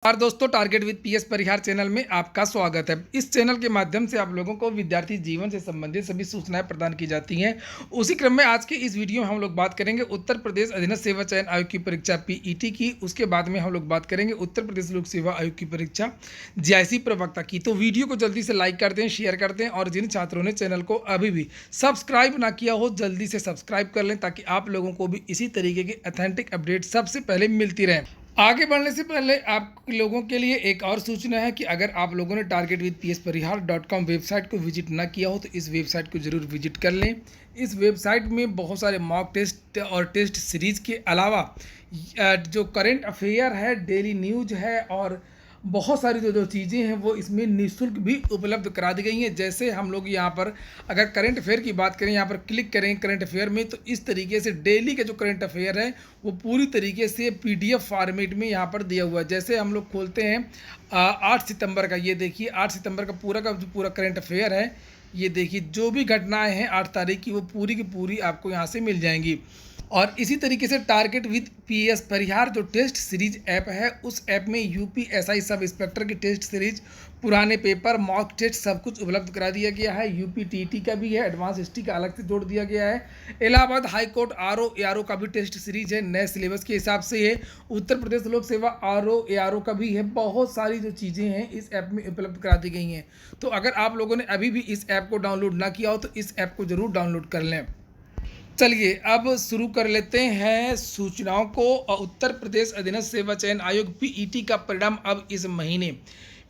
और दोस्तों, target with PS Parihar channel में आपका स्वागत है। इस चैनल के माध्यम से आप लोगों को विद्यार्थी जीवन से संबंधित सभी सूचनाएं प्रदान की जाती हैं। उसी क्रम में आज के इस वीडियो में हम लोग बात करेंगे उत्तर प्रदेश अधीनस्थ सेवा चयन आयोग की परीक्षा पीईटी की। उसके बाद में हम लोग बात करेंगे उत्तर प्रदेश लोक सेवा आयोग की परीक्षा जीआईसी प्रवक्ता की। तो वीडियो को जल्दी से लाइक कर दें, शेयर कर दें, और जिन छात्रों ने चैनल को अभी भी सब्सक्राइब ना किया हो जल्दी से सब्सक्राइब कर लें, ताकि आप लोगों को भी इसी तरीके की ऑथेंटिक अपडेट सबसे पहले मिलती रहे। आगे बढ़ने से पहले आप लोगों के लिए एक और सूचना है कि अगर आप लोगों ने targetwithpsparihaar.com वेबसाइट को विजिट ना किया हो तो इस वेबसाइट को ज़रूर विजिट कर लें। इस वेबसाइट में बहुत सारे मॉक टेस्ट और टेस्ट सीरीज़ के अलावा जो करंट अफेयर है, डेली न्यूज है, और बहुत सारी जो चीज़ें हैं वो इसमें निःशुल्क भी उपलब्ध करा दी गई हैं। जैसे हम लोग यहाँ पर अगर करंट अफेयर की बात करें, यहाँ पर क्लिक करें करंट अफेयर में, तो इस तरीके से डेली का जो करंट अफेयर है वो पूरी तरीके से पीडीएफ फॉर्मेट में यहाँ पर दिया हुआ है। जैसे हम लोग खोलते हैं 8 सितंबर का, ये देखिए 8 सितंबर का जो पूरा करंट अफेयर है, ये देखिए जो भी घटनाएँ हैं 8 तारीख की वो पूरी की पूरी आपको यहाँ से मिल जाएंगी। और इसी तरीके से टारगेट विद पीएस परिहार जो टेस्ट सीरीज ऐप है, उस ऐप में यूपीएसआई सब इंस्पेक्टर की टेस्ट सीरीज, पुराने पेपर, मॉक टेस्ट सब कुछ उपलब्ध करा दिया गया है। यूपीटीटी का भी है, एडवांस हिस्ट्री का अलग से जोड़ दिया गया है। Allahabad high court RO ARO का भी टेस्ट सीरीज है, नए सिलेबस के हिसाब से है। उत्तर प्रदेश लोक सेवा आरओ एआरओ का भी है। बहुत सारी जो चीज़ें हैं इस ऐप में उपलब्ध करा दी गई हैं। तो अगर आप लोगों ने अभी भी इस ऐप को डाउनलोड ना किया हो तो इस ऐप को ज़रूर डाउनलोड कर लें। चलिए अब शुरू कर लेते हैं सूचनाओं को। उत्तर प्रदेश अधीनस्थ सेवा चयन आयोग पीईटी का परिणाम अब इस महीने।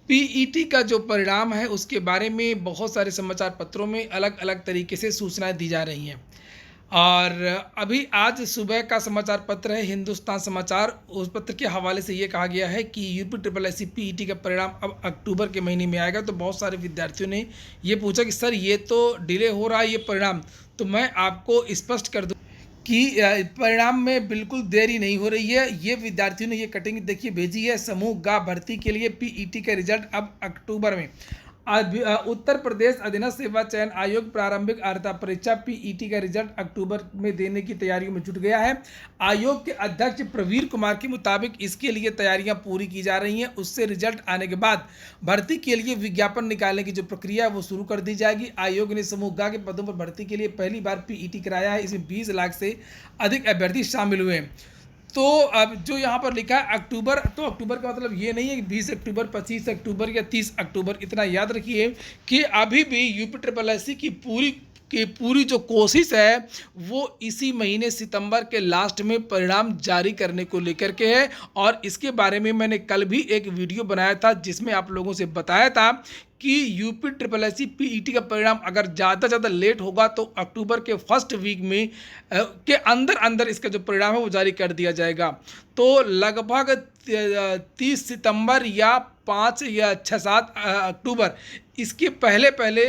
पीईटी का जो परिणाम है उसके बारे में बहुत सारे समाचार पत्रों में अलग अलग तरीके से सूचनाएं दी जा रही हैं। और अभी आज सुबह का समाचार पत्र है हिंदुस्तान समाचार, उस पत्र के हवाले से ये कहा गया है कि UP triple S C PET का परिणाम अब अक्टूबर के महीने में आएगा। तो बहुत सारे विद्यार्थियों ने ये पूछा कि सर ये तो डिले हो रहा है ये परिणाम। तो मैं आपको स्पष्ट कर दूं कि परिणाम में बिल्कुल देरी नहीं हो रही है। ये विद्यार्थियों ने ये कटिंग देखिए भेजी है। समूह ग भर्ती के लिए पीईटी का रिजल्ट अब अक्टूबर में। उत्तर प्रदेश अधीनस्थ सेवा चयन आयोग प्रारंभिक अर्हता परीक्षा पीईटी का रिजल्ट अक्टूबर में देने की तैयारियों में जुट गया है। आयोग के अध्यक्ष प्रवीर कुमार के मुताबिक इसके लिए तैयारियां पूरी की जा रही हैं। उससे रिजल्ट आने के बाद भर्ती के लिए विज्ञापन निकालने की जो प्रक्रिया है वो शुरू कर दी जाएगी। आयोग ने समूह ग के पदों पर भर्ती के लिए पहली बार पीईटी कराया है। इसमें 20 लाख से अधिक अभ्यर्थी शामिल हुए हैं। तो अब जो यहाँ पर लिखा है अक्टूबर, तो अक्टूबर का मतलब ये नहीं है कि 20 अक्टूबर, 25 अक्टूबर या 30 अक्टूबर। इतना याद रखिए कि अभी भी यूपी ट्रिपल एस सी की पूरी जो कोशिश है वो इसी महीने सितंबर के लास्ट में परिणाम जारी करने को लेकर के है। और इसके बारे में मैंने कल भी एक वीडियो बनाया था जिसमें आप लोगों से बताया था कि UP triple S C PET का परिणाम अगर ज़्यादा लेट होगा तो अक्टूबर के फर्स्ट वीक में के अंदर अंदर इसका जो परिणाम है वो जारी कर दिया जाएगा। तो लगभग 30 सितंबर या 5 या 6-7 अक्टूबर इसके पहले पहले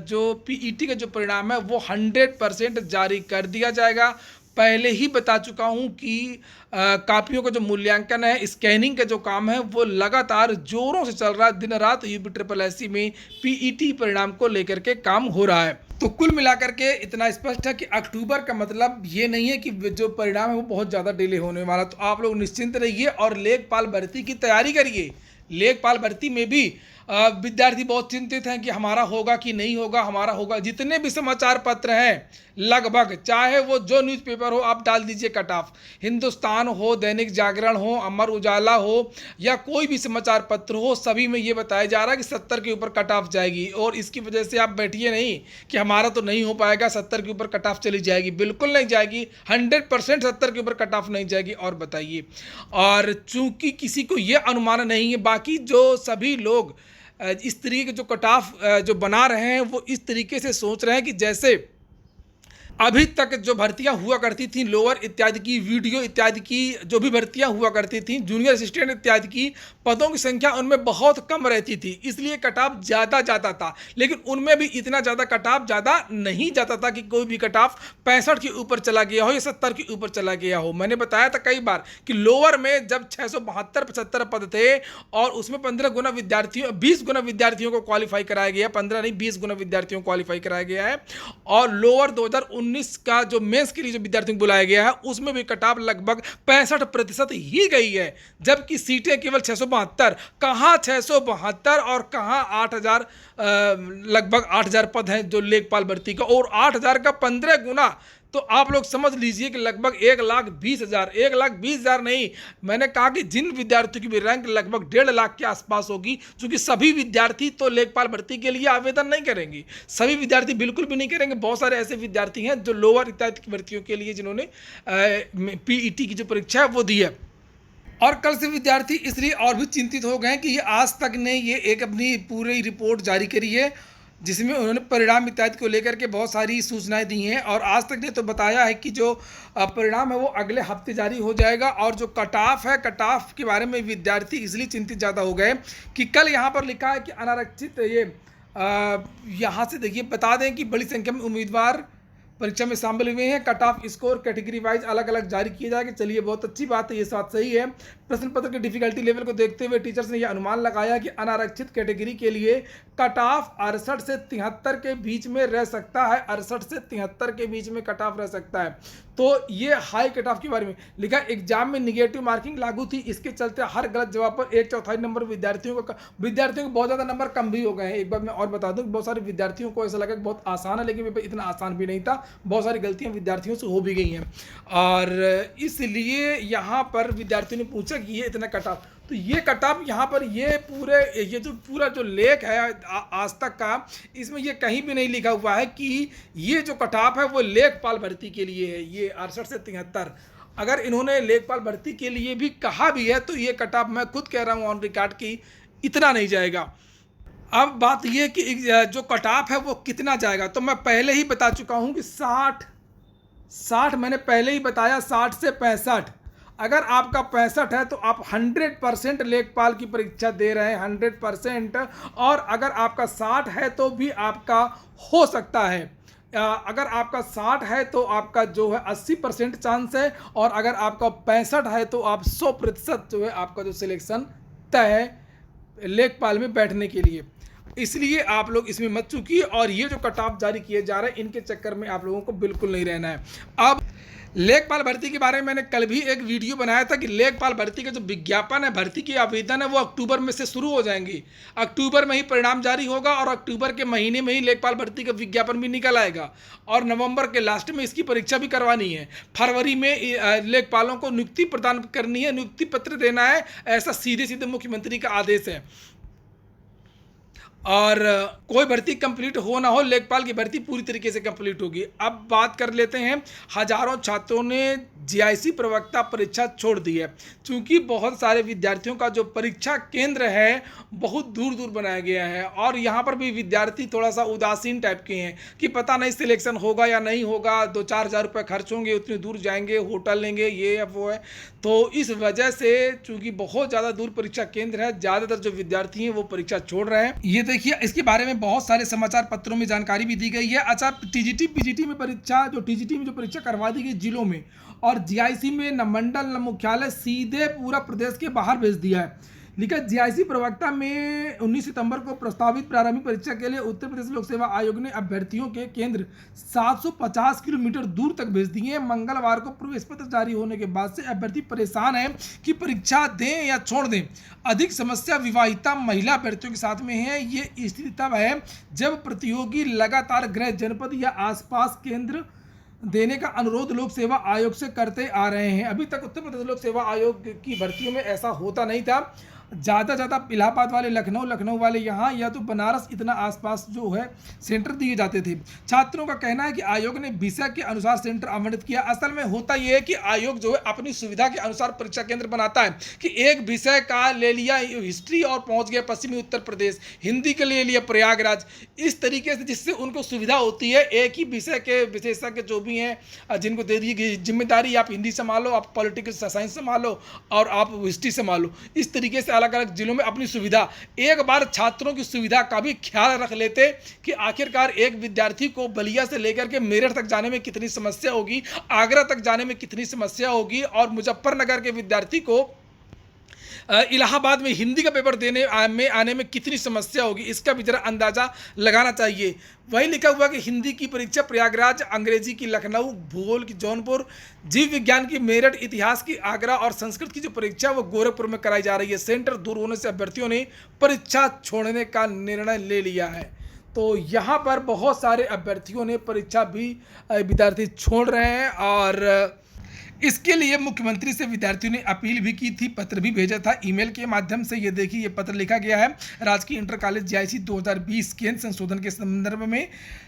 जो पीईटी का जो परिणाम है वो 100% जारी कर दिया जाएगा। पहले ही बता चुका हूं कि कापियों का जो मूल्यांकन है, स्कैनिंग का जो काम है वो लगातार जोरों से चल रहा है। दिन रात यूपी ट्रिपल एस सी में पीईटी परिणाम को लेकर के काम हो रहा है। तो कुल मिलाकर के इतना स्पष्ट है कि अक्टूबर का मतलब ये नहीं है कि जो परिणाम है वो बहुत ज़्यादा डिले होने वाला। तो आप लोग निश्चिंत रहिए और लेखपाल भर्ती की तैयारी करिए। लेखपाल भर्ती में भी विद्यार्थी बहुत चिंतित हैं कि हमारा होगा कि नहीं होगा, हमारा होगा। जितने भी समाचार पत्र हैं लगभग, चाहे वो जो न्यूज़पेपर हो आप डाल दीजिए कट ऑफ, हिंदुस्तान हो, दैनिक जागरण हो, अमर उजाला हो, या कोई भी समाचार पत्र हो, सभी में ये बताया जा रहा है कि 70 के ऊपर कट ऑफ जाएगी। और इसकी वजह से आप बैठिए नहीं कि हमारा तो नहीं हो पाएगा, 70 के ऊपर कट ऑफ चली जाएगी। बिल्कुल नहीं जाएगी, 100% 70 के ऊपर कट ऑफ नहीं जाएगी। और बताइए, और चूंकि किसी को ये अनुमान नहीं है, बाकी जो सभी लोग इस तरीके के जो कट ऑफ जो बना रहे हैं वो इस तरीके से सोच रहे हैं कि जैसे अभी तक जो भर्तियां हुआ करती थी, लोअर इत्यादि की, वीडियो इत्यादि की जो भी भर्तियां हुआ करती थी, जूनियर असिस्टेंट इत्यादि की पदों की संख्या उनमें बहुत कम रहती थी, इसलिए कट ऑफ ज़्यादा जाता था। लेकिन उनमें भी इतना ज़्यादा कट ऑफ ज़्यादा नहीं जाता था कि कोई भी कट ऑफ 65 के ऊपर चला गया हो या 70 के ऊपर चला गया हो। मैंने बताया था कई बार कि लोअर में जब 672-75 पद थे और उसमें 20 गुना विद्यार्थियों को क्वालिफाई कराया गया, 15 नहीं 20 गुना विद्यार्थियों को क्वालिफाई कराया गया है। और लोअर 2019 2019 का जो मेंस के लिए जो विद्यार्थियों को बुलाया गया है उसमें भी कट ऑफ लगभग 65% ही गई है, जबकि सीटें केवल 672। कहाँ 672 और कहाँ 8000, लगभग 8000 पद हैं जो लेखपाल भर्ती का, और 8000 का 15 गुना। तो आप लोग समझ लीजिए कि लगभग 1,20,000, 1,20,000 नहीं, मैंने कहा कि जिन विद्यार्थियों की भी रैंक लगभग 1.5 लाख के आसपास होगी, क्योंकि सभी विद्यार्थी तो लेखपाल भर्ती के लिए आवेदन नहीं करेंगे, सभी विद्यार्थी बिल्कुल भी नहीं करेंगे। बहुत सारे ऐसे विद्यार्थी हैं जो लोअर इत्यादि की भर्तियों के लिए जिन्होंने पीईटी की जो परीक्षा है वो दी है। और कल से विद्यार्थी इसलिए और भी चिंतित हो गए हैं कि ये आज तक ने ये एक अपनी पूरी रिपोर्ट जारी करी है जिसमें उन्होंने परिणाम इत्यादि को लेकर के बहुत सारी सूचनाएं दी हैं, और आज तक ने तो बताया है कि जो परिणाम है वो अगले हफ्ते जारी हो जाएगा। और जो कट ऑफ है, कट ऑफ के बारे में विद्यार्थी इसलिए चिंतित ज़्यादा हो गए कि कल यहाँ पर लिखा है कि अनारक्षित, ये यहाँ से देखिए बता दें कि बड़ी संख्या में उम्मीदवार परीक्षा में शामिल हुए हैं। Cut off score category wise अलग अलग जारी किए जाएंगे। चलिए, बहुत अच्छी बात है, ये बात सही है। प्रश्न पत्र के डिफिकल्टी लेवल को देखते हुए टीचर्स ने यह अनुमान लगाया कि अनारक्षित कैटेगरी के लिए कट ऑफ 68 से 73 के बीच में रह सकता है। 68 से 73 के बीच में कट ऑफ रह सकता है। तो ये हाई कट ऑफ के बारे में लिखा। एग्जाम में निगेटिव मार्किंग लागू थी, इसके चलते हर गलत जवाब पर 1/4 नंबर विद्यार्थियों को बहुत ज़्यादा नंबर कम भी हो गए हैं। एक बार मैं और बता दूं, बहुत सारे विद्यार्थियों को ऐसा लगा कि बहुत आसान है, लेकिन इतना आसान भी नहीं था। बहुत सारी गलतियां विद्यार्थियों से हो भी गई हैं, और इसलिए यहाँ पर विद्यार्थियों ने पूछा कि ये इतना कट ऑफ, तो ये कट ऑफ यहाँ पर ये जो पूरा जो लेख है आज तक का, इसमें ये कहीं भी नहीं लिखा हुआ है कि ये जो कट ऑफ है वो लेखपाल भर्ती के लिए है, ये 68 से 73। अगर इन्होंने लेखपाल भर्ती के लिए भी कहा भी है तो ये कट ऑफ मैं खुद कह रहा हूँ ऑन रिकॉर्ड की इतना नहीं जाएगा। अब बात ये कि जो कट ऑफ है वो कितना जाएगा, तो मैं पहले ही बता चुका हूँ कि 60 मैंने पहले ही बताया, 60 से 65। अगर आपका 65 है तो आप 100% लेखपाल की परीक्षा दे रहे हैं, 100%। और अगर आपका 60 है तो भी आपका हो सकता है। अगर आपका 60 है तो आपका जो है 80% चांस है, और अगर आपका 65 है तो आप 100% जो है आपका जो सिलेक्शन तय है लेखपाल में बैठने के लिए। इसलिए आप लोग इसमें मत चूकिए, और ये जो कट ऑफ जारी किए जा रहे हैं इनके चक्कर में आप लोगों को बिल्कुल नहीं रहना है। अब लेखपाल भर्ती के बारे में मैंने कल भी एक वीडियो बनाया था कि लेखपाल भर्ती का जो विज्ञापन है, भर्ती की आवेदन है, वो अक्टूबर में से शुरू हो जाएंगी। अक्टूबर में ही परिणाम जारी होगा, और अक्टूबर के महीने में ही लेखपाल भर्ती का विज्ञापन भी निकल आएगा, और नवंबर के लास्ट में इसकी परीक्षा भी करवानी है। फरवरी में लेखपालों को नियुक्ति प्रदान करनी है, नियुक्ति पत्र देना है, ऐसा सीधे सीधे मुख्यमंत्री का आदेश है। और कोई भर्ती कंप्लीट हो ना हो, लेखपाल की भर्ती पूरी तरीके से कंप्लीट होगी। अब बात कर लेते हैं, हजारों छात्रों ने जीआईसी प्रवक्ता परीक्षा छोड़ दी है, क्योंकि बहुत सारे विद्यार्थियों का जो परीक्षा केंद्र है बहुत दूर दूर बनाया गया है, और यहाँ पर भी विद्यार्थी थोड़ा सा उदासीन टाइप के हैं कि पता नहीं सिलेक्शन होगा या नहीं होगा, 2-4 हज़ार रुपये खर्च होंगे, उतनी दूर जाएंगे, होटल लेंगे, ये या वो है। तो इस वजह से चूँकि बहुत ज़्यादा दूर परीक्षा केंद्र है, ज़्यादातर जो विद्यार्थी हैं वो परीक्षा छोड़ रहे हैं। ये देखिए, इसके बारे में बहुत सारे समाचार पत्रों में जानकारी भी दी गई है। अच्छा, टीजीटी पीजीटी में परीक्षा, जो टीजीटी में जो परीक्षा करवा दी गई जिलों में, और जीआईसी में न मंडल न मुख्यालय, सीधे पूरा प्रदेश के बाहर भेज दिया है। लिखा, जीआईसी प्रवक्ता में 19 सितंबर को प्रस्तावित प्रारंभिक परीक्षा के लिए उत्तर प्रदेश लोक सेवा आयोग ने अभ्यर्थियों के केंद्र 750 किलोमीटर दूर तक भेज दिए हैं। मंगलवार को प्रवेश पत्र जारी होने के बाद से अभ्यर्थी परेशान हैं कि परीक्षा दें या छोड़ दें। अधिक समस्या विवाहिता महिला अभ्यर्थियों के साथ में है। ये स्थिति तब है जब प्रतियोगी लगातार गृह जनपद या आसपास केंद्र देने का अनुरोध लोक सेवा आयोग से करते आ रहे हैं। अभी तक उत्तर प्रदेश लोक सेवा आयोग की भर्तियों में ऐसा होता नहीं था। ज़्यादा इलाहाबाद वाले, लखनऊ वाले यहाँ, या तो बनारस, इतना आसपास जो है सेंटर दिए जाते थे। छात्रों का कहना है कि आयोग ने विषय के अनुसार सेंटर आवंटित किया। असल में होता यह है कि आयोग जो है अपनी सुविधा के अनुसार परीक्षा केंद्र बनाता है, कि एक विषय का ले लिया हिस्ट्री और पहुँच गया पश्चिमी उत्तर प्रदेश, हिंदी के ले लिया प्रयागराज, इस तरीके से, जिससे उनको सुविधा होती है। एक ही विषय के विशेषज्ञ जो भी हैं जिनको दे दी गई जिम्मेदारी, आप हिंदी संभालो, आप पॉलिटिकल साइंस संभालो, और आप हिस्ट्री संभालो, इस तरीके से अलग अलग जिलों में अपनी सुविधा। एक बार छात्रों की सुविधा का भी ख्याल रख लेते कि आखिरकार एक विद्यार्थी को बलिया से लेकर के मेरठ तक जाने में कितनी समस्या होगी, आगरा तक जाने में कितनी समस्या होगी, और मुजफ्फरनगर के विद्यार्थी को इलाहाबाद में हिंदी का पेपर में आने में कितनी समस्या होगी, इसका भी जरा अंदाज़ा लगाना चाहिए। वही लिखा हुआ कि हिंदी की परीक्षा प्रयागराज, अंग्रेजी की लखनऊ, भूगोल की जौनपुर, जीव विज्ञान की मेरठ, इतिहास की आगरा और संस्कृत की जो परीक्षा वो गोरखपुर में कराई जा रही है। सेंटर दूर होने से अभ्यर्थियों ने परीक्षा छोड़ने का निर्णय ले लिया है। तो यहाँ पर बहुत सारे अभ्यर्थियों ने परीक्षा भी विद्यार्थी छोड़ रहे हैं और इसके लिए मुख्यमंत्री से विद्यार्थियों ने अपील भी की थी, पत्र भी भेजा था ईमेल के माध्यम से। ये देखिए, ये पत्र लिखा गया है। राजकीय इंटर कॉलेज जीआईसी 2020 केंद्र संशोधन के संदर्भ में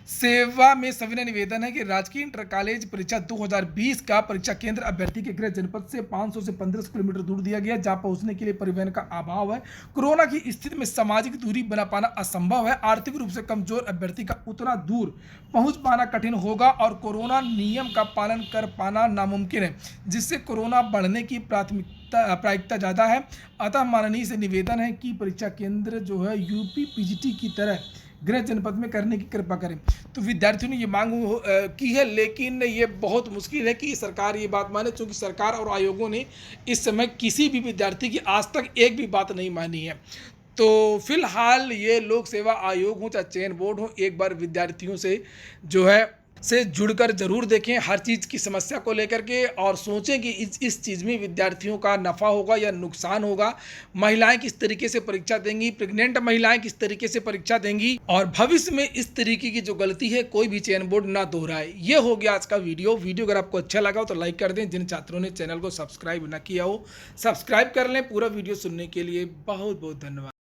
सेवा में सविनय निवेदन है कि राजकीय इंटर कॉलेज परीक्षा 2020 का परीक्षा केंद्र अभ्यर्थी के गृह जनपद से 500 से 1500 किलोमीटर दूर दिया गया, जहाँ पहुंचने के लिए परिवहन का अभाव है। कोरोना की स्थिति में सामाजिक दूरी बना पाना असंभव है। आर्थिक रूप से कमजोर अभ्यर्थी का उतना दूर पहुंच पाना कठिन होगा और कोरोना नियम का पालन कर पाना नामुमकिन है, जिससे कोरोना बढ़ने की प्रायिकता ज़्यादा है। अतः माननीय से निवेदन है कि परीक्षा केंद्र जो है यूपी पीजीटी की तरह गृह जनपद में करने की कृपा करें। तो विद्यार्थियों ने ये मांग की है, लेकिन ये बहुत मुश्किल है कि सरकार ये बात माने, क्योंकि सरकार और आयोगों ने इस समय किसी भी विद्यार्थी की आज तक एक भी बात नहीं मानी है। तो फिलहाल ये लोक सेवा आयोग हो चाहे चयन बोर्ड हो, एक बार विद्यार्थियों से जो है से जुड़कर जरूर देखें हर चीज़ की समस्या को लेकर के, और सोचें कि इस चीज़ में विद्यार्थियों का नफ़ा होगा या नुकसान होगा। महिलाएं किस तरीके से परीक्षा देंगी, प्रेग्नेंट महिलाएं किस तरीके से परीक्षा देंगी, और भविष्य में इस तरीके की जो गलती है कोई भी चयन बोर्ड ना दोहराए। ये हो गया आज का वीडियो अगर आपको अच्छा लगा हो तो लाइक कर दें। जिन छात्रों ने चैनल को सब्सक्राइब ना किया हो, सब्सक्राइब कर लें। पूरा वीडियो सुनने के लिए बहुत बहुत धन्यवाद।